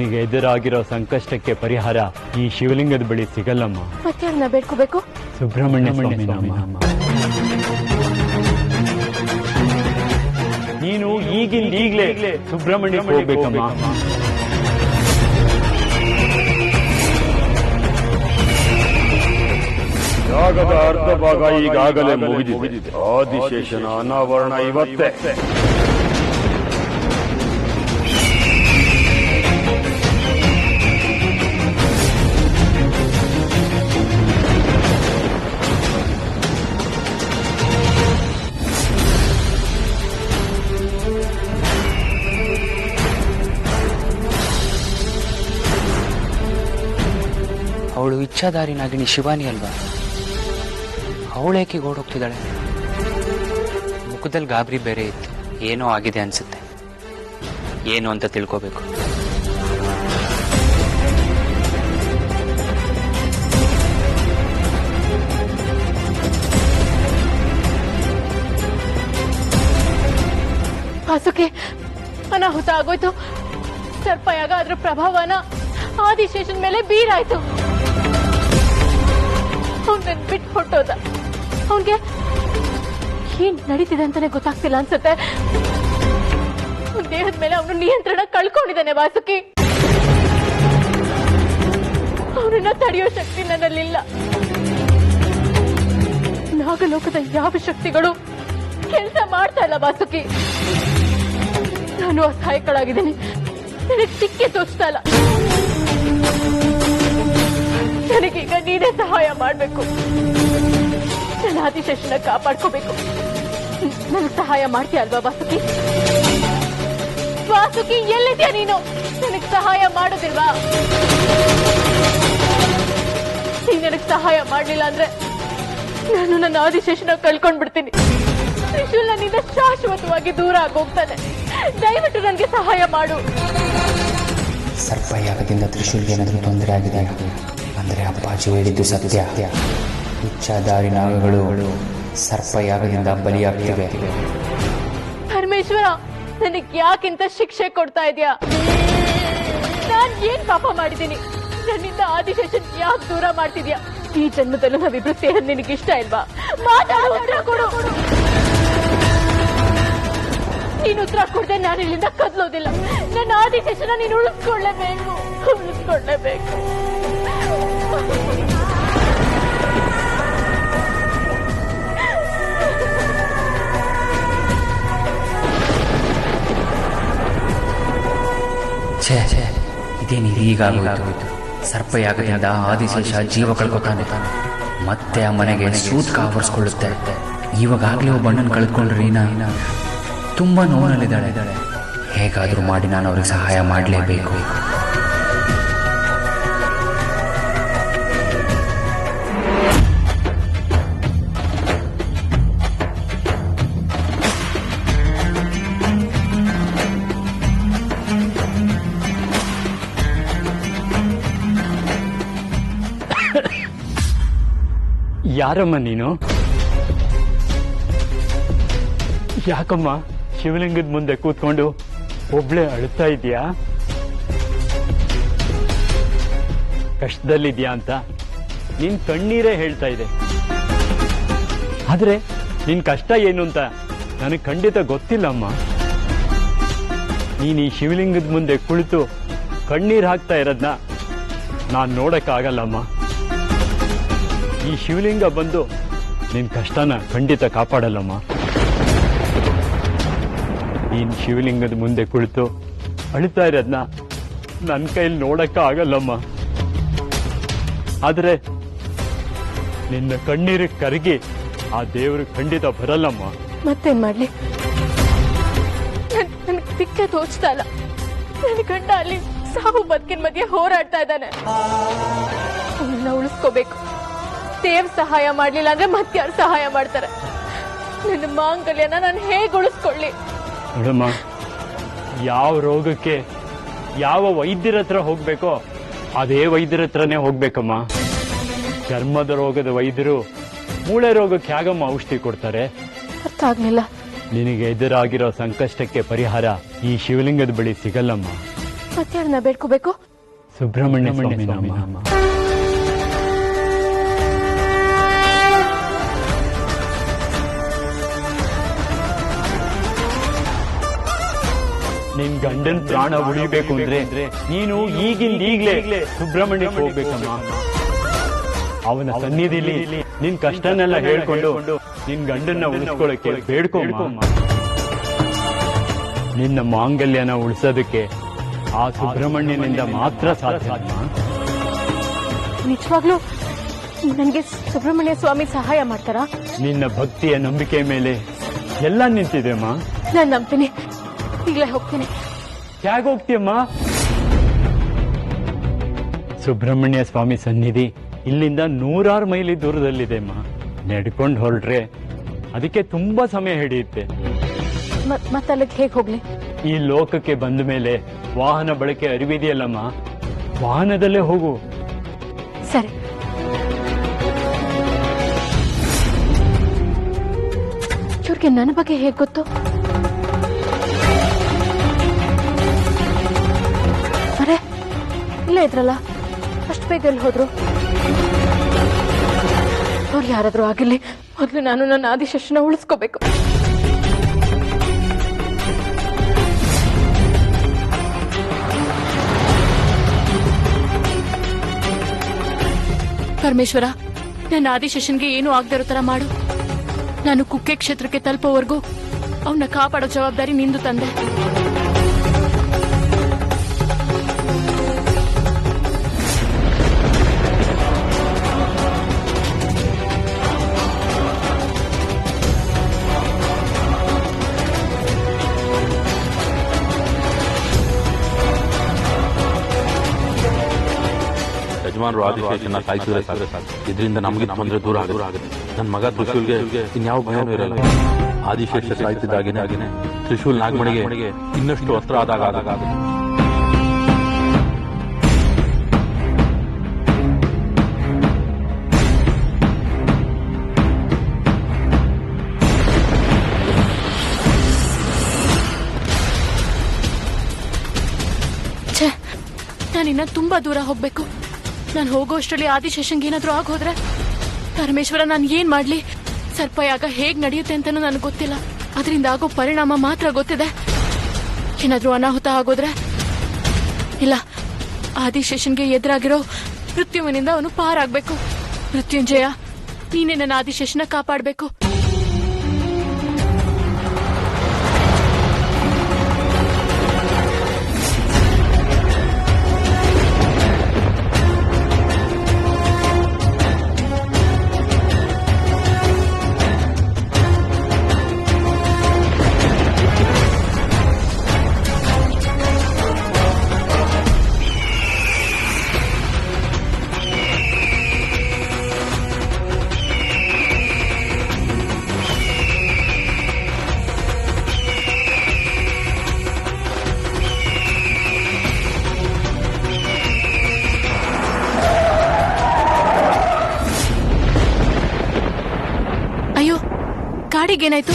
ನಿನಗೆ ಎದುರಾಗಿರೋ ಸಂಕಷ್ಟಕ್ಕೆ ಪರಿಹಾರ ಈ ಶಿವಲಿಂಗದ ಬಳಿ ಸಿಗಲ್ಲಮ್ಮ. ಮತ್ತೆ ಯಾರನ್ನ ಬೇಡ್ಕೋಬೇಕು? ಸುಬ್ರಹ್ಮಣ್ಯ ಸ್ವಾಮಿ ನಾಮ. ನೀನು ಈಗಲೇ ಸುಬ್ರಹ್ಮಣ್ಯ ಹೋಗ್ಬೇಕಮ್ಮ. ಯಾಗದ ಅರ್ಧ ಭಾಗ ಈಗಾಗಲೇ ಮುಗಿದಿದೆ. ಆದಿಶೇಷನ ಅನಾವರಣ ಇವತ್ತೇ. ಅವಳು ಇಚ್ಛಾಧಾರಿ ನಾಗಿನಿ ಶಿವಾನಿ ಅಲ್ವಾ? ಅವಳೇಕೆ ಓಡೋಗ್ತಿದ್ದಾಳೆ? ಮುಖದಲ್ಲಿ ಗಾಬರಿ ಬೇರೆ ಇತ್ತು. ಏನೋ ಆಗಿದೆ ಅನ್ಸುತ್ತೆ. ಏನು ಅಂತ ತಿಳ್ಕೋಬೇಕು. ವಾಸುಕಿ, ಅನಾಹುತ ಆಗೋಯ್ತು. ಸರ್ಪಯಾಗ ಅದ್ರ ಪ್ರಭಾವನ ಆದಿಶೇಷನ್ ಮೇಲೆ ಬೀರಾಯ್ತು. ಅವ್ನ್ ನನ್ ಬಿಟ್ಟು ಹೊಟ್ಟೋದ. ಅವನ್ಗೆ ಏನ್ ನಡೀತಿದೆ ಅಂತಾನೆ ಗೊತ್ತಾಗ್ತಿಲ್ಲ ಅನ್ಸುತ್ತೆ. ಅವನ ದೇಹದ ಮೇಲೆ ಅವನು ನಿಯಂತ್ರಣ ಕಳ್ಕೊಂಡಿದ್ದಾನೆ ವಾಸುಕಿ. ಅವನನ್ನ ತಡೆಯೋ ಶಕ್ತಿ ನನ್ನಲ್ಲಿಲ್ಲ. ನಾಗಲೋಕದ ಯಾವ ಶಕ್ತಿಗಳು ಕೆಲಸ ಮಾಡ್ತಾ ಇಲ್ಲ ವಾಸುಕಿ. ನಾನು ಅಸಹಾಯಕಳಾಗಿದ್ದೀನಿ. ನನಗೆ ಸಿಕ್ಕಿ ತೋಚ್ತಾ ಇಲ್ಲ. ನನಗೀಗ ನೀನೇ ಸಹಾಯ ಮಾಡ್ಬೇಕು. ನನ್ನ ಆದಿಶೇಷನ ಕಾಪಾಡ್ಕೋಬೇಕು. ನನಗೆ ಸಹಾಯ ಮಾಡ್ತೀಯ ಅಲ್ವಾ ವಾಸುಕಿ? ವಾಸುಕಿ, ಎಲ್ಲಿದ್ಯಾ ನೀನು? ನನಗೆ ಸಹಾಯ ಮಾಡೋದಿಲ್ವಾ? ನೀನ್ ನನಗೆ ಸಹಾಯ ಮಾಡ್ಲಿಲ್ಲ ಅಂದ್ರೆ ನಾನು ನನ್ನ ಆದಿಶೇಷನ ಕಳ್ಕೊಂಡ್ಬಿಡ್ತೀನಿ. ತ್ರಿಶೂಲ್ ನನ್ನಿಂದ ಶಾಶ್ವತವಾಗಿ ದೂರ ಆಗೋಗ್ತಾನೆ. ದಯವಿಟ್ಟು ನನಗೆ ಸಹಾಯ ಮಾಡು. ಸರ್ಪಯಾಗದಿಂದ ತ್ರಿಶೂಲ್ಗೆ ಏನಾದರೂ ತೊಂದರೆ ಆಗಿದೆ ಅಂದ್ರೆ ಅಪ್ಪಾಜಿ ಹೇಳಿದ್ದು ಸತ್ಯ. ಇಚ್ಛಾಧಾರಿ ನಾಗಗಳು ಸರ್ಪಯಾಗದಿಂದ ಬಲಿಯಾಗ್ತಿವೆ. ಪರಮೇಶ್ವರ, ನನಗೆ ಯಾಕಿಂತ ಶಿಕ್ಷೆ ಕೊಡ್ತಾ ಇದೆಯಾ? ನಾನ್ ಏನ್ ಪಾಪ ಮಾಡಿದ್ದೀನಿ? ನನ್ನಿಂದ ಆದಿಶೇಷನ್ ಯಾಕೆ ದೂರ ಮಾಡ್ತಿದ್ಯಾ? ಈ ಜನ್ಮದಲ್ಲೂ ನಾವಿಬ್ರು ಸೇರೋದು ನಿನಗೆ ಇಷ್ಟ ಇಲ್ವಾ? ಮಾತಾಡು, ಉತ್ತರ ಕೊಡು. ನೀನು ಉತ್ತರ ಕೊಡದೆ ನಾನು ಇಲ್ಲಿಂದ ಕದಲೋದಿಲ್ಲ. ನನ್ನ ಆದಿಶೇಷನ ನೀನು ಉಳಿಸ್ಕೊಳ್ಳೇಬೇಕು. ಇದೇನು ಹೀಗಾಗೋಯ್ತು? ಸರ್ಪಯಾಗದಿಂದ ಆದಿಶೇಷ ಜೀವ ಕಳ್ಕೊತಾನೆ. ಮತ್ತೆ ಆ ಮನೆಗೆ ಸೂತ್ಕ ಆವರಿಸ್ಕೊಳ್ಳುತ್ತೆ. ಇವಾಗಲೇ ಒಬ್ಬ ಅಣ್ಣನ ಕಳ್ಕೊಂಡ್ರೆ ರೀನಾ ತುಂಬಾ ನೋವಿನಲ್ಲಿದ್ದಾಳೆ. ಹೇಗಾದ್ರೂ ಮಾಡಿ ನಾನು ಅವ್ರಿಗೆ ಸಹಾಯ ಮಾಡಲೇಬೇಕು. ಯಾರಮ್ಮ ನೀನು? ಯಾಕಮ್ಮ ಶಿವಲಿಂಗದ ಮುಂದೆ ಕೂತ್ಕೊಂಡು ಒಬ್ಳೆ ಅಳ್ತಾ ಇದೀಯಾ? ಕಷ್ಟದಲ್ಲಿದ್ಯಾ ಅಂತ ನಿನ್ ಕಣ್ಣೀರೇ ಹೇಳ್ತಾ ಇದೆ. ಆದ್ರೆ ನಿನ್ ಕಷ್ಟ ಏನು ಅಂತ ನನಗೆ ಖಂಡಿತ ಗೊತ್ತಿಲ್ಲಮ್ಮ. ನೀನ್ ಈ ಶಿವಲಿಂಗದ ಮುಂದೆ ಕುಳಿತು ಕಣ್ಣೀರ್ ಹಾಕ್ತಾ ಇರೋದ್ನ ನಾನ್ ನೋಡಕ್ಕಾಗಲ್ಲಮ್ಮ. ಈ ಶಿವಲಿಂಗ ಬಂದು ನಿನ್ ಕಷ್ಟನ ಖಂಡಿತ ಕಾಪಾಡಲ್ಲಮ್ಮ. ನೀನ್ ಶಿವಲಿಂಗದ ಮುಂದೆ ಕುಳಿತು ಅಳ್ತಾ ಇರೋದ್ನ ನನ್ನ ಕೈಲಿ ನೋಡಕ್ಕ ಆಗಲ್ಲಮ್ಮ. ಆದ್ರೆ ನಿನ್ನ ಕಣ್ಣೀರು ಕರಗಿ ಆ ದೇವರು ಖಂಡಿತ ಬರಲ್ಲಮ್ಮ. ಮತ್ತೇನ್ ಮಾಡ್ಲಿ? ನನ್ಗೆ ದಿಕ್ಕೆ ತೋಚ್ತಾ ಇಲ್ಲ. ನನ್ನ ಗಂಡ ಅಲ್ಲಿ ಸಾವು ಬದುಕಿನ ಮಧ್ಯೆ ಹೋರಾಡ್ತಾ ಇದ್ದಾನೆ. ಅವನ್ನ ಉಳಿಸ್ಕೋಬೇಕು. ದೇವ್ ಸಹಾಯ ಮಾಡ್ಲಿಲ್ಲ ಅಂದ್ರೆ ಮತ್ಯಾರು ಸಹಾಯ ಮಾಡ್ತಾರೆ? ನನ್ನ ಮಾಂಗಲ್ಯನ ನಾನು ಹೇಗೆ ಉಳಿಸ್ಕೊಳ್ಳಿ? ನೋಡಮ್ಮ, ಯಾವ ರೋಗಕ್ಕೆ ಯಾವ ವೈದ್ಯರ ಹತ್ರ ಹೋಗ್ಬೇಕೋ ಅದೇ ವೈದ್ಯರ ಹತ್ರನೇ ಹೋಗ್ಬೇಕಮ್ಮ. ಚರ್ಮದ ರೋಗದ ವೈದ್ಯರು ಮೂಳೆ ರೋಗಕ್ಕೆ ಹೇಗಮ್ಮ ಔಷಧಿ ಕೊಡ್ತಾರೆ? ಅರ್ಥ ಆಗ್ಲಿಲ್ಲ. ನಿನಗೆ ಎದುರಾಗಿರೋ ಸಂಕಷ್ಟಕ್ಕೆ ಪರಿಹಾರ ಈ ಶಿವಲಿಂಗದ ಬಳಿ ಸಿಗಲ್ಲಮ್ಮ. ಮತ್ತಾರನ್ನ ಬೇಡ್ಕೋಬೇಕು? ಸುಬ್ರಹ್ಮಣ್ಯ ಸ್ವಾಮಿ ನಾಮ. ನಿನ್ ಗಂಡನ್ ಪ್ರಾಣ ಉಳಿಬೇಕು ಅಂದ್ರೆ ನೀನು ಈಗಲೇ ಸುಬ್ರಹ್ಮಣ್ಯಕ್ಕೆ ಹೋಗ್ಬೇಕಮ್ಮ. ಅವನ ಸನ್ನಿಧಿಲಿ ನಿನ್ ಕಷ್ಟನೆಲ್ಲ ಹೇಳ್ಕೊಂಡು ನಿನ್ ಗಂಡನ್ನ ಉಳಿಸ್ಕೊಳಕ್ಕೆ ಬೇಡ್ಕೊಮ್ಮ. ನಿನ್ನ ಮಾಂಗಲ್ಯನ ಉಳಿಸೋದಕ್ಕೆ ಆ ಸುಬ್ರಹ್ಮಣ್ಯನಿಂದ ಮಾತ್ರ ಸಾಧ್ಯ. ನಿಜವಾಗ್ಲೂ ನನ್ಗೆ ಸುಬ್ರಹ್ಮಣ್ಯ ಸ್ವಾಮಿ ಸಹಾಯ ಮಾಡ್ತಾರಾ? ನಿನ್ನ ಭಕ್ತಿಯ ನಂಬಿಕೆ ಮೇಲೆ ಎಲ್ಲ ನಿಂತಿದೆ ಅಮ್ಮ. ನಾನ್ ನಂಬ್ತೀನಿ, ಈಗಲೇ ಹೋಗ್ತೀನಿ. ಹೇಗೆ ಹೋಗ್ತೀಯಮ್ಮ? ಸುಬ್ರಹ್ಮಣ್ಯ ಸ್ವಾಮಿ ಸನ್ನಿಧಿ ಇಲ್ಲಿಂದ 100 ಮೈಲಿ ದೂರದಲ್ಲಿದೆ ಅಮ್ಮ. ನಡ್ಕೊಂಡು ಹೊರಟ್ರೆ ಅದಕ್ಕೆ ತುಂಬಾ ಸಮಯ ಹಿಡಿಯುತ್ತೆ. ಮತ್ತಲ್ಲಿಗೆ ಹೇಗೆ ಹೋಗ್ಲಿ? ಈ ಲೋಕಕ್ಕೆ ಬಂದ ಮೇಲೆ ವಾಹನ ಬಳಕೆ ಅರಿವಿದೆಯಲ್ಲಮ್ಮ, ವಾಹನದಲ್ಲೇ ಹೋಗು. ಸರಿ. ಇವ್ರಿಗೆ ನನ್ನ ಬಗ್ಗೆ ಹೇಗೆ ಗೊತ್ತು? ಅರೆ, ಇಲ್ಲೇ ಇದ್ರಲ್ಲ, ಅಷ್ಟು ಬೇಗ ಎಲ್ಲಿ ಹೋದ್ರು? ಅವ್ರು ಯಾರಾದ್ರೂ ಆಗಿರ್ಲಿ, ಮೊದಲು ನಾನು ನನ್ನ ಆದಿಶೇಷನ ಉಳಿಸ್ಕೋಬೇಕು. ಪರಮೇಶ್ವರ, ನನ್ನ ಆದಿಶೇಷನ್ಗೆ ಏನೂ ಆಗದೆ ಇರೋ ತರ ಮಾಡು. ನಾನು ಕುಕ್ಕೆ ಕ್ಷೇತ್ರಕ್ಕೆ ತಲುಪೋವರೆಗೂ ಅವನ್ನ ಕಾಪಾಡೋ ಜವಾಬ್ದಾರಿ ನಿಂದು ತಂದೆ. ಯಜಮಾನರು ಆದಿಶೇಷನ ಸಾಯಿಸಿದ್ರೆ ಸಾಕು, ಇದರಿಂದ ನಮಗೆ ತೊಂದರೆ ದೂರ ಆಗುತ್ತೆ. ನನ್ನ ಮಗ ತ್ರಿಶೂಲ್ಗೆ ಇನ್ಯಾವ ಭಯನೂ ಇರಲ್ಲ. ಆದಿಶೇಷ ಸಾಯ್ತಿದ್ದಾಗೇನೆ ತ್ರಿಶೂಲ್ ನಾಗಮಣಿಗೆ ಇನ್ನಷ್ಟು ಅಸ್ತ್ರ ಆದಾಗ ನಾನಿನ್ನ ತುಂಬಾ ದೂರ ಹೋಗ್ಬೇಕು. ನಾನು ಹೋಗೋಷ್ಟರಲ್ಲಿ ಆದಿಶೇಷನ್ಗೆ ಏನಾದ್ರೂ ಆಗೋದ್ರೆ ಪರಮೇಶ್ವರ, ನಾನು ಏನ್ ಮಾಡ್ಲಿ? ಸರ್ಪಯಾಗ ಹೇಗ್ ನಡೆಯುತ್ತೆ ಅಂತಾನೂ ನನಗೆ ಗೊತ್ತಿಲ್ಲ. ಅದರಿಂದ ಆಗೋ ಪರಿಣಾಮ ಮಾತ್ರ ಗೊತ್ತಿದೆ. ಏನಾದ್ರೂ ಅನಾಹುತ ಆಗೋದ್ರೆ ಇಲ್ಲ, ಆದಿಶೇಷನ್ಗೆ ಎದುರಾಗಿರೋ ಮೃತ್ಯುವಿನಿಂದ ಅವನು ಪಾರಾಗ್ಬೇಕು. ಮೃತ್ಯುಂಜಯ, ನೀನೇ ನನ್ನ ಆದಿಶೇಷನ ಕಾಪಾಡ್ಬೇಕು. ಗಾಡಿಗೇನಾಯ್ತು?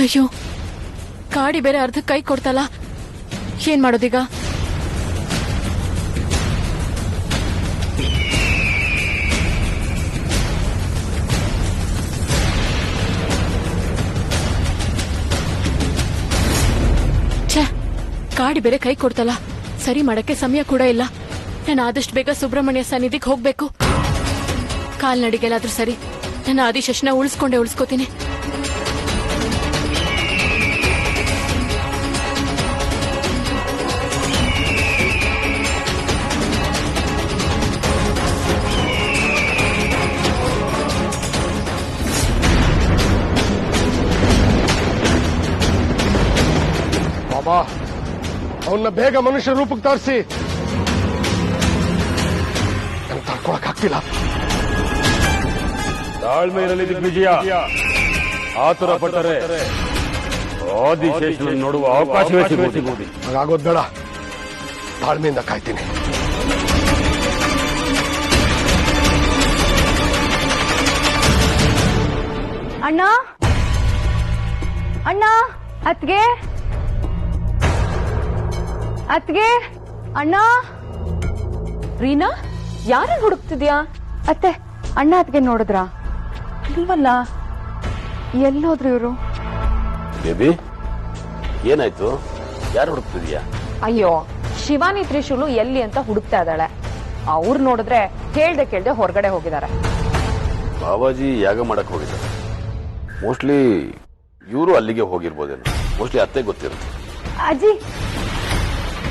ಅಯ್ಯೋ, ಗಾಡಿ ಬೇರೆ ಅರ್ಧ ಕೈ ಕೊಡ್ತಲ್ಲ. ಏನ್ ಮಾಡೋದೀಗ? ಛೇ, ಗಾಡಿ ಬೇರೆ ಕೈ ಕೊಡ್ತಲ್ಲ. ಸರಿ ಮಾಡಕ್ಕೆ ಸಮಯ ಕೂಡ ಇಲ್ಲ. ನಾನು ಆದಷ್ಟು ಬೇಗ ಸುಬ್ರಹ್ಮಣ್ಯ ಸನ್ನಿಧಿಗೆ ಹೋಗ್ಬೇಕು. ಕಾಲ್ನಡಿಗೆಲ್ಲಾದ್ರೂ ಸರಿ, ನನ್ನ ಆದಿಶೇಷನ ಉಳಿಸ್ಕೋತೀನಿ. ಬಾಬಾ, ಅವನ್ನ ಬೇಗ ಮನುಷ್ಯ ರೂಪಕ್ಕೆ ತರಿಸಿ. ನಂಗೆ ತಡ್ಕೊಳಕ್ಕಾಗ್ತಿಲ್ಲ. ತಾಳ್ಮೆ ಇರಲಿ ದಿಗ್ವಿಜಯ. ಆತುರ ಪಟ್ಟರೆ ಆದಿಶೇಷನ ನೋಡುವ ಅವಕಾಶವೇ ಸಿಗುವುದು. ಹಾಗಾಗೋದ್ ಬೇಡ, ತಾಳ್ಮೆಯಿಂದ ಕಾಯ್ತೀನಿ. ಅಣ್ಣ, ಅಣ್ಣ, ಅತ್ಗೆ, ಅತ್ಗೆ ಅಣ್ಣ. ರೀನಾ, ಯಾರನ್ನ ಹುಡುಕ್ತಿದ್ಯಾ? ಅತ್ತೆ, ಅಣ್ಣ ಅತ್ಗೆ ನೋಡಿದ್ರಾ? ಇಲ್ವಲ್ಲ. ಎಲ್ಲೋದ್ರು ಇವರು? ಬೇಬಿ, ಏನಾಯ್ತು? ಯಾರು ಹುಡುಕ್ತಿದ್ಯಾ? ಅಯ್ಯೋ, ಶಿವಾನಿ ತ್ರಿಶೂಲು ಎಲ್ಲಿ ಅಂತ ಹುಡುಕ್ತಾ ಇದ್ದಾಳೆ. ಅವ್ರು ನೋಡಿದ್ರೆ ಕೇಳ್ದೆ ಹೊರಗಡೆ ಹೋಗಿದ್ದಾರೆ. ಬಾಬಾಜಿ ಯಾಗ ಮಾಡಕ್ ಹೋಗಿದ್ದಾರೆ. ಮೋಸ್ಟ್ಲಿ ಇವರು ಅಲ್ಲಿಗೆ ಹೋಗಿರ್ಬೋದೇನೋ. ಮೋಸ್ಟ್ಲಿ ಅತ್ತೆ ಗೊತ್ತಿರುತ್ತೆ. ಅಜ್ಜಿ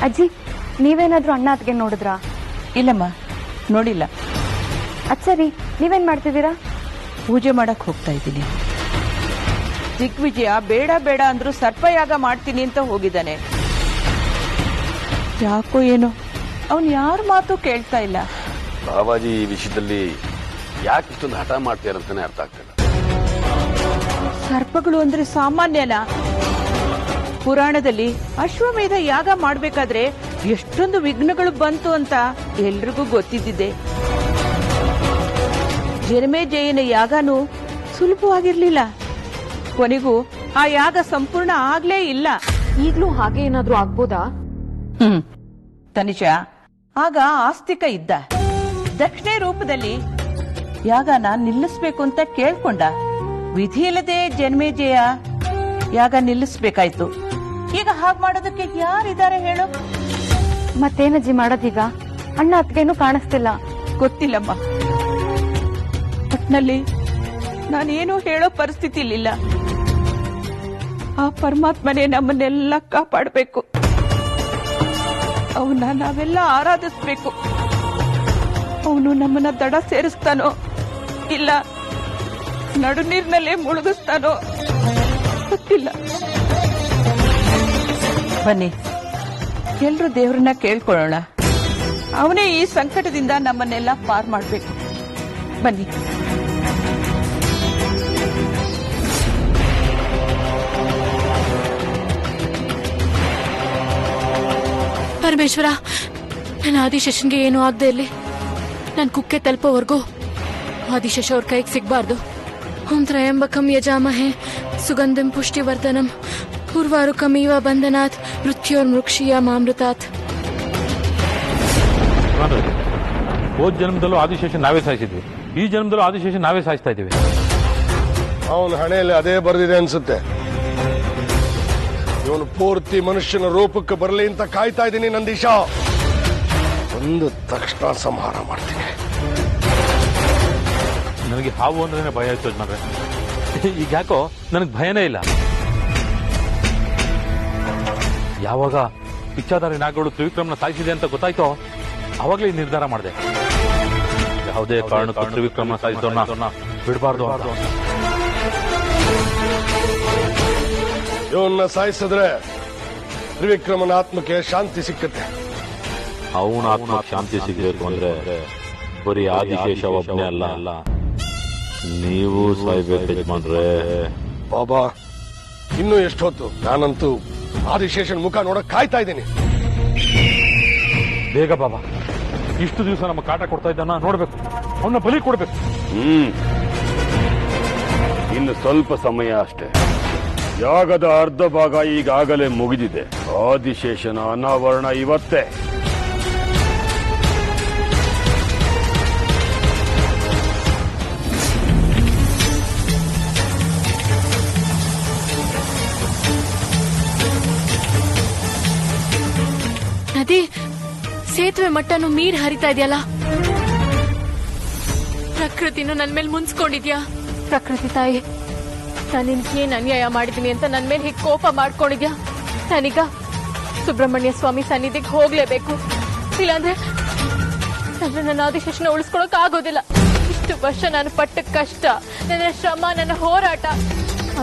ಅಜ್ಜಿ, ನೀವೇನಾದ್ರೂ ಅಣ್ಣ ಅತ್ಗೆ ನೋಡಿದ್ರಾ? ಇಲ್ಲಮ್ಮ, ನೋಡಿಲ್ಲ. ಅಚ್ಚರಿ, ನೀವೇನ್ ಮಾಡ್ತಿದ್ದೀರಾ? ಪೂಜೆ ಮಾಡಕ್ ಹೋಗ್ತಾ ಇದ್ದೀನಿ. ದಿಗ್ವಿಜಯ ಬೇಡ ಬೇಡ ಅಂದ್ರು ಸರ್ಪಯಾಗ ಮಾಡ್ತೀನಿ ಅಂತ ಹೋಗಿದ್ದಾನೆ. ಯಾಕೋ ಏನೋ ಅವನ್ ಯಾರ ಮಾತು ಕೇಳ್ತಾ ಇಲ್ಲ. ಬಾಬಾಜಿ ಈ ವಿಷಯದಲ್ಲಿ ಯಾಕೆ ಇಷ್ಟೊಂದು ಹಠ ಮಾಡ್ತೀರಂತಾನೆ ಅರ್ಥ ಆಗ್ತಿಲ್ಲ. ಸರ್ಪಗಳು ಅಂದ್ರೆ ಸಾಮಾನ್ಯನಾ? ಪುರಾಣದಲ್ಲಿ ಅಶ್ವಮೇಧ ಯಾಗ ಮಾಡ್ಬೇಕಾದ್ರೆ ಎಷ್ಟೊಂದು ವಿಘ್ನಗಳು ಬಂತು ಅಂತ ಎಲ್ರಿಗೂ ಗೊತ್ತಿದ್ದಿದೆ. ಜನ್ಮೇಜಯನ ಯಾಗನೂ ಸುಲಭವಾಗಿರ್ಲಿಲ್ಲ. ಕೊನೆಗೂ ಆ ಯಾಗ ಸಂಪೂರ್ಣ ಆಗ್ಲೇ ಇಲ್ಲ. ಈಗ್ಲೂ ಹಾಗೆ ಏನಾದ್ರೂ ಆಗ್ಬೋದಾ? ತನಿಷ, ಆಗ ಆಸ್ತಿಕ ಇದ್ದ. ದಕ್ಷಿಣೆ ರೂಪದಲ್ಲಿ ಯಾಗನ ನಿಲ್ಲಿಸ್ಬೇಕು ಅಂತ ಕೇಳ್ಕೊಂಡ. ವಿಧಿ ಇಲ್ಲದೆ ಜನ್ಮೇಜಯ ಯಾಗ ನಿಲ್ಲಿಸ್ಬೇಕಾಯ್ತು. ಈಗ ಹಾಗೆ ಮಾಡೋದಕ್ಕೆ ಯಾರಿದ್ದಾರೆ ಹೇಳು? ಮತ್ತೇನಜ್ಜಿ ಮಾಡೋದೀಗ? ಅಣ್ಣ ಅತ್ಗೆನೂ ಕಾಣಿಸ್ತಿಲ್ಲ. ಗೊತ್ತಿಲ್ಲಮ್ಮ. ಒಟ್ನಲ್ಲಿ ನಾನೇನು ಹೇಳೋ ಪರಿಸ್ಥಿತಿಲಿಲ್ಲ. ಆ ಪರಮಾತ್ಮನೇ ನಮ್ಮನ್ನೆಲ್ಲ ಕಾಪಾಡಬೇಕು. ಅವನ್ನ ನಾವೆಲ್ಲ ಆರಾಧಿಸ್ಬೇಕು. ಅವನು ನಮ್ಮನ್ನ ದಡ ಸೇರಿಸ್ತಾನೋ ಇಲ್ಲ ನಡು ನೀರಿನಲ್ಲೇ ಮುಳುಗಿಸ್ತಾನೋ ಗೊತ್ತಿಲ್ಲ. ಬನ್ನಿ, ಎಲ್ರೂ ದೇವ್ರನ್ನ ಕೇಳ್ಕೊಳ್ಳೋಣ. ಅವನೇ ಈ ಸಂಕಟದಿಂದ ನಮ್ಮನ್ನೆಲ್ಲ ಪಾರ್ ಮಾಡ್ಬೇಕು. ಬನ್ನಿ. ಪರಮೇಶ್ವರ, ನನ್ನ ಆದಿಶೇಷನ್ಗೆ ಏನೂ ಆಗದೆ ಇರ್ಲಿ. ನನ್ ಕುಕ್ಕೆ ತಲುಪೋವರೆಗೂ ಆದಿಶೇಷ ಅವ್ರ ಕೈಗೆ ಸಿಗ್ಬಾರ್ದು. ಓಂ ತ್ರಯಂಬಕಂ ಯಜಾಮಹೇ ಸುಗಂಧಂ ಪುಷ್ಟಿವರ್ಧನಂ ಉರ್ವಾರುಕಮಿವ ಬಂಧನಾತ್ ಮೃತ್ಯೋರ್ಮೃಕ್ಷೀಯ ಮಾಮೃತಾತ್. ಹೋದ ಜನ್ಮದಲ್ಲೂ ಆದಿಶೇಷನ್ ನಾವೇ ಸಾಯಿಸಿದ್ವಿ. ಈ ಜನ್ಮದಲ್ಲೂ ಆದಿಶೇಷನ್ ನಾವೇ ಸಾಯಿಸ್ತಾ ಇದ್ದೀವಿ. ಅವನ ಹಣೆಯಲ್ಲಿ ಅದೇ ಬರೆದಿದೆ ಅನ್ಸುತ್ತೆ. ಇವನು ಪೂರ್ತಿ ಮನುಷ್ಯನ ರೂಪಕ್ಕೆ ಬರಲಿ ಅಂತ ಕಾಯ್ತಾ ಇದ್ದೀನಿ ನಂದೀಶ. ಒಂದು ತಕ್ಷಣ ಸಂಹಾರ ಮಾಡ್ತೀನಿ. ನನಗೆ ಹಾವು ಅಂದ್ರೆ ಭಯ ಆಯ್ತು ಯಜಮಾನ್ರೆ. ಈಗ ಯಾಕೋ ನನಗೆ ಭಯನೇ ಇಲ್ಲ. ಯಾವಾಗ ಇಚ್ಛಾಧಾರಿ ನಾಗಗಳು ತ್ರಿವಿಕ್ರಮನ ಸಾಯಿಸಿದೆ ಅಂತ ಗೊತ್ತಾಯ್ತೋ ಅವಾಗಲೇ ಈ ನಿರ್ಧಾರ ಮಾಡಿದೆ. ಯಾವುದೇ ಕಾರಣಕ್ಕೂ ತ್ರಿವಿಕ್ರಮನ ಸಾಯಿಸೋಣ ಬಿಡಬಾರ್ದು ಅಂತ. ಇವನ್ನ ಸಾಯಿಸಿದ್ರೆ ತ್ರಿವಿಕ್ರಮನ ಆತ್ಮಕ್ಕೆ ಶಾಂತಿ ಸಿಕ್ಕತ್ತೆ. ಅವನ ಆತ್ಮ ಶಾಂತಿ ಸಿಗಬೇಕು ಅಂದ್ರೆ ಬರೀ ಆದಿಶೇಷ ಒಬ್ಬನೇ ಅಲ್ಲ, ನೀವು ಸಾಯ್ಬೇಕು ಯಜಮಾನ್ರೆ. ಬಾಬಾ, ಇನ್ನೂ ಎಷ್ಟೊತ್ತು? ನಾನಂತೂ ಆದಿಶೇಷನ್ ಮುಖ ನೋಡಕ್ ಕಾಯ್ತಾ ಇದ್ದೀನಿ. ಬೇಗ ಬಾಬಾ, ಇಷ್ಟು ದಿವಸ ನಮ್ಮ ಕಾಟ ಕೊಡ್ತಾ ಇದ್ದಾನ ನೋಡ್ಬೇಕು. ಅವನ್ನ ಬಲಿ ಕೊಡ್ಬೇಕು. ಇನ್ನು ಸ್ವಲ್ಪ ಸಮಯ ಅಷ್ಟೇ. ಯಾಗದ ಅರ್ಧ ಭಾಗ ಈಗಾಗಲೇ ಮುಗಿದಿದೆ. ಆದಿಶೇಷನ ಅನಾವರಣ ಇವತ್ತೇ. ನದಿ ಸೇತುವೆ ಮಟ್ಟನು ಮೀರ್ ಹರಿತಾ ಇದೆಯಲ್ಲ. ಪ್ರಕೃತಿನೂ ನನ್ ಮೇಲೆ ಮುನ್ಸ್ಕೊಂಡಿದ್ಯಾ? ಪ್ರಕೃತಿ ತಾಯಿ, ನಾನು ನಿನ್ಗೇನ್ ಅನ್ಯಾಯ ಮಾಡಿದೀನಿ ಅಂತ ನನ್ ಮೇಲೆ ಹೀಗೆ ಕೋಪ ಮಾಡ್ಕೊಂಡಿದ್ಯಾ? ನಾನೀಗ ಸುಬ್ರಹ್ಮಣ್ಯ ಸ್ವಾಮಿ ಸನ್ನಿಧಿಗೆ ಹೋಗ್ಲೇಬೇಕು. ಇಲ್ಲಾಂದ್ರೆ ನನ್ನ ಆದಿಶೇಷನ ಉಳಿಸ್ಕೊಳಕ್ ಆಗೋದಿಲ್ಲ. ಇಷ್ಟು ವರ್ಷ ನಾನು ಪಟ್ಟ ಕಷ್ಟ, ನನ್ನ ಶ್ರಮ, ನನ್ನ ಹೋರಾಟ,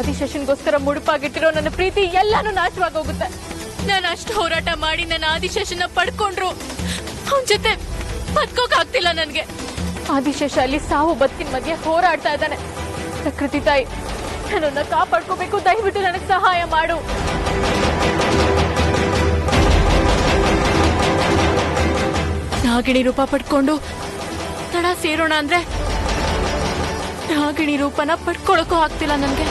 ಆದಿಶೇಷನ್ಗೋಸ್ಕರ ಮುಡುಪಾಗಿಟ್ಟಿರೋ ನನ್ನ ಪ್ರೀತಿ ಎಲ್ಲಾನು ನಾಶವಾಗೋಗುತ್ತೆ. ನಾನು ಅಷ್ಟು ಹೋರಾಟ ಮಾಡಿ ನನ್ನ ಆದಿಶೇಷನ ಪಡ್ಕೊಂಡ್ರು ಅವನ ಜೊತೆ ಬದುಕೋಕ್ ಆಗ್ತಿಲ್ಲ ನನ್ಗೆ. ಆದಿಶೇಷ ಅಲ್ಲಿ ಸಾವು ಬದುಕಿನ ಮಧ್ಯೆ ಹೋರಾಡ್ತಾ ಇದ್ದಾನೆ. ಪ್ರಕೃತಿ ತಾಯಿ, ನನ್ನನ್ನ ಕಾಪಾಡ್ಕೋಬೇಕು. ದಯವಿಟ್ಟು ನನಗೆ ಸಹಾಯ ಮಾಡು. ನಾಗಿಣಿ ರೂಪ ಪಡ್ಕೊಂಡು ತಡ ಸೇರೋಣ ಅಂದ್ರೆ ನಾಗಿಣಿ ರೂಪನ ಪಡ್ಕೊಳಕ್ಕೂ ಆಗ್ತಿಲ್ಲ ನನ್ಗೆ.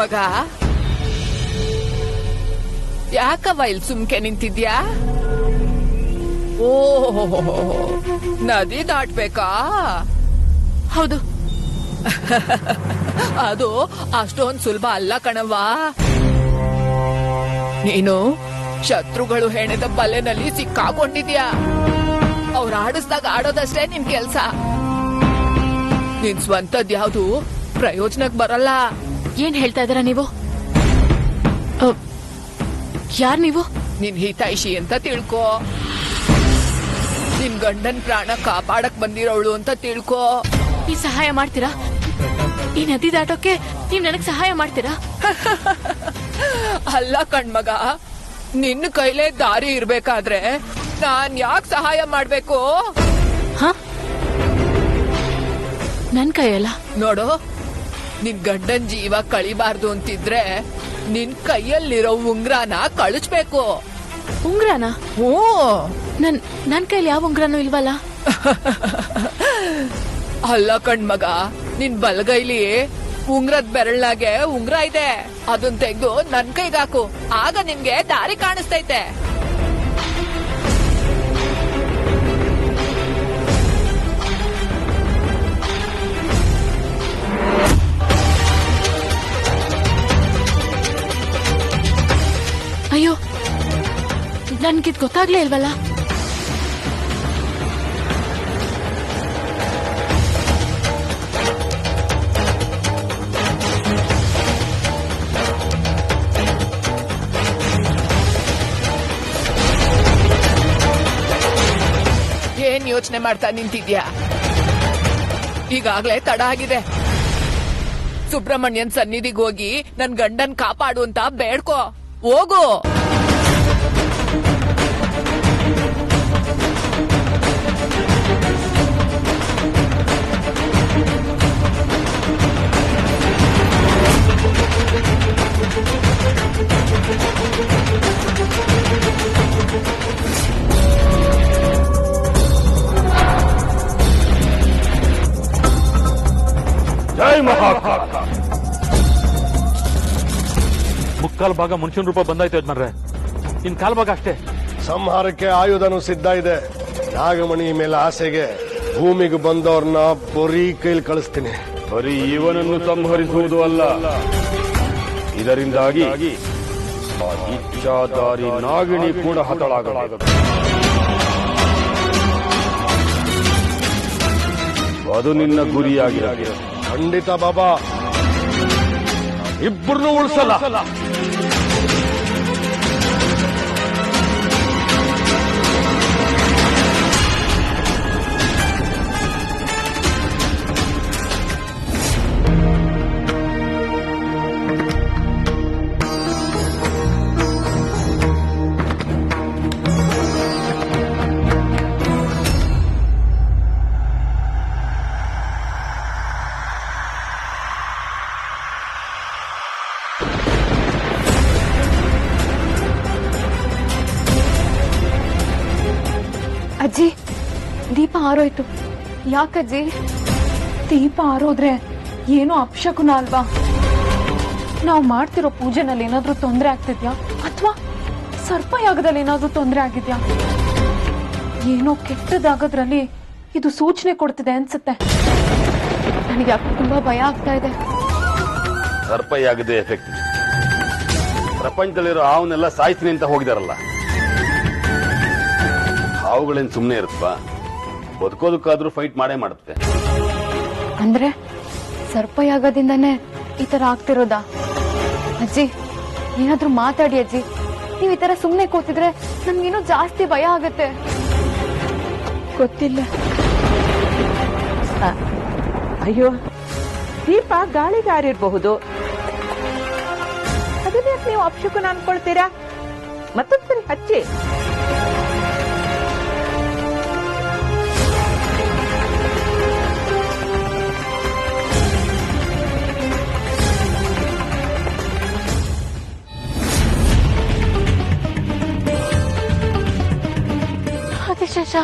ಮಗ ಯಾಕವ್ವ ಇಲ್ಲಿ ಸುಮ್ಕೆ ನಿಂತಿದ್ಯಾ? ಓ ನದಿ ದಾಟ್ಬೇಕಾ? ಹೌದು. ಅದು ಅಷ್ಟೊಂದ್ ಸುಲಭ ಅಲ್ಲ ಕಣವ್ವ. ನೀನು ಶತ್ರುಗಳು ಹೆಣೆದ ಬಲೆನಲ್ಲಿ ಸಿಕ್ಕಾಕೊಂಡಿದ್ಯಾ. ಅವ್ರು ಆಡಿಸ್ದಾಗ ಆಡೋದಷ್ಟೇ ನಿನ್ ಕೆಲ್ಸ. ನಿನ್ ಸ್ವಂತದ್ ಯಾವ್ದು ಪ್ರಯೋಜನಕ್ ಬರಲ್ಲ. ಏನ್ ಹೇಳ್ತಾ ಇದ್ದೀರಾ ನೀವು? ಯಾರ್ ನೀವು? ನಿನ್ ಹಿತೈಷಿ ಅಂತ ತಿಳ್ಕೊ. ನಿನ್ ಗಂಡನ್ ಪ್ರಾಣ ಕಾಪಾಡಕ್ ಬಂದಿರೋಳು ಅಂತ ತಿಳ್ಕೊ. ನೀವ್ ಸಹಾಯ ಮಾಡ್ತೀರಾ? ಈ ನದಿ ದಾಟೋಕೆ ನೀವ್ ನನಗ್ ಸಹಾಯ ಮಾಡ್ತೀರಾ? ಅಲ್ಲ ಕಣ್ಮಗ, ನಿನ್ನ ಕೈಲೇ ದಾರಿ ಇರ್ಬೇಕಾದ್ರೆ ನಾನ್ ಯಾಕೆ ಸಹಾಯ ಮಾಡ್ಬೇಕು? ನನ್ ಕೈಯಲ್ಲ. ನೋಡು, ನಿನ್ ಗಂಡನ್ ಜೀವ ಕಳಿಬಾರ್ದು ಅಂತಿದ್ರೆ ನಿನ್ ಕೈಯಲ್ಲಿರೋ ಉಂಗ್ರಾನ ಕಳಿಸ್ಬೇಕು. ಉಂಗ್ರಾನ? ಹ್ಞೂ. ನನ್ ಕೈಲಿ ಯಾವ ಉಂಗ್ರಾನು ಇಲ್ವಲ್ಲ. ಅಲ್ಲ ಕಣ್ಮಗ, ನಿನ್ ಬಲಗೈಲಿ ಉಂಗ್ರದ್ ಬೆರಳ್ನಾಗೆ ಉಂಗ್ರ ಇದೆ. ಅದನ್ ತೆಗೆದು ನನ್ ಕೈಗಾಕು. ಆಗ ನಿನ್ಗೆ ದಾರಿ ಕಾಣಿಸ್ತೈತೆ. ಅಯ್ಯೋ, ನನ್ಗಿದ್ ಗೊತ್ತಾಗ್ಲೇ ಇಲ್ವಲ್ಲ. ಏನ್ ಯೋಚನೆ ಮಾಡ್ತಾ ನಿಂತಿದ್ಯಾ? ಈಗಾಗ್ಲೇ ತಡ ಆಗಿದೆ. ಸುಬ್ರಹ್ಮಣ್ಯನ್ ಸನ್ನಿಧಿಗೆ ಹೋಗಿ ನನ್ ಗಂಡನ್ ಕಾಪಾಡು ಅಂತ ಬೇಡ್ಕೋ. ಹೋಗು. ಜೈ ಮಹಾಕಾಲ. ಮುಕ್ಕಾಲ್ ಭಾಗ ಮನುಷ್ಯನ ರೂಪ ಬಂದಾಯ್ತು ಯಜಮಾನ್ರೆ. ಇನ್ ಕಾಲ್ ಭಾಗ ಅಷ್ಟೇ. ಸಂಹಾರಕ್ಕೆ ಆಯುಧನು ಸಿದ್ಧ ಇದೆ. ನಾಗಮಣಿ ಮೇಲೆ ಆಸೆಗೆ ಭೂಮಿಗೆ ಬಂದವ್ರನ್ನ ಬರೀ ಕೈಲಿ ಕಳಿಸ್ತೀನಿ. ಬರೀ ಇವನನ್ನು ಸಂಹರಿಸುವುದು ಅಲ್ಲ, ಇದರಿಂದಾಗಿ ಆ ಇಚ್ಛಾಧಾರಿ ನಾಗಿಣಿ ಕೂಡ ಹತಳಾಗಬೇಕು. ಅದು ನಿನ್ನ ಗುರಿಯಾಗಿರಬೇಕು. ಖಂಡಿತ ಬಾಬಾ, ಇಬ್ಬರನ್ನು ಉಳಿಸಲ್ಲ. ಅಜ್ಜಿ, ದೀಪ ಆರೋಯ್ತು. ಯಾಕಜ್ಜಿ? ದೀಪ ಆರೋದ್ರೆ ಏನೋ ಅಪಶಕುನ ಅಲ್ವಾ? ನಾವು ಮಾಡ್ತಿರೋ ಪೂಜೆನಲ್ಲಿ ಏನಾದ್ರೂ ತೊಂದರೆ ಆಗ್ತಿದ್ಯಾ? ಅಥವಾ ಸರ್ಪಯಾಗದಲ್ಲಿ ಏನಾದ್ರೂ ತೊಂದರೆ ಆಗಿದ್ಯಾ? ಏನೋ ಕೆಟ್ಟದಾಗೋದ್ರಲ್ಲಿ ಇದು ಸೂಚನೆ ಕೊಡ್ತಿದೆ ಅನ್ಸುತ್ತೆ. ನನಗೆ ಯಾಕೆ ತುಂಬಾ ಭಯ ಆಗ್ತಾ ಇದೆ. ಸರ್ಪಯಾಗದೆ ಎಫೆಕ್ಟ್. ಪ್ರಪಂಚದಲ್ಲಿರೋ ಹಾವನ್ನೆಲ್ಲ ಸಾಯ್ತೀನಿ ಅಂತ ಹೋಗಿದಾರಲ್ಲ, ಹಾವುಗಳೇನ್ ಸುಮ್ಮನೆ ಇರುತ್ತವಾ? ಬದುಕೋದಕ್ಕಾದ್ರೂ ಫೈಟ್ ಮಾಡೇ ಮಾಡುತ್ತೆ. ಅಂದ್ರೆ ಸರ್ಪಯಾಗದಿಂದಾನೇ ಈ ತರ ಆಗ್ತಿರೋದಾ? ಅಜ್ಜಿ, ಏನಾದ್ರೂ ಮಾತಾಡಿ ಅಜ್ಜಿ. ನೀವ್ ಈ ತರ ಸುಮ್ನೆ ಕೂತಿದ್ರೆ ನಮ್ಗೇನೋ ಜಾಸ್ತಿ ಭಯ ಆಗತ್ತೆ. ಗೊತ್ತಿಲ್ಲ. ಅಯ್ಯೋ, ದೀಪ ಗಾಳಿಗಾರಿರಬಹುದು. ಅದನ್ನೇ ನೀವು ಅಪಶಕುನ ಅನ್ಕೊಳ್ತೀರಾ? ಮತ್ತೊಂದ್ಸರಿ ಹಚ್ಚಿ. ಆದಿಶೇಷ,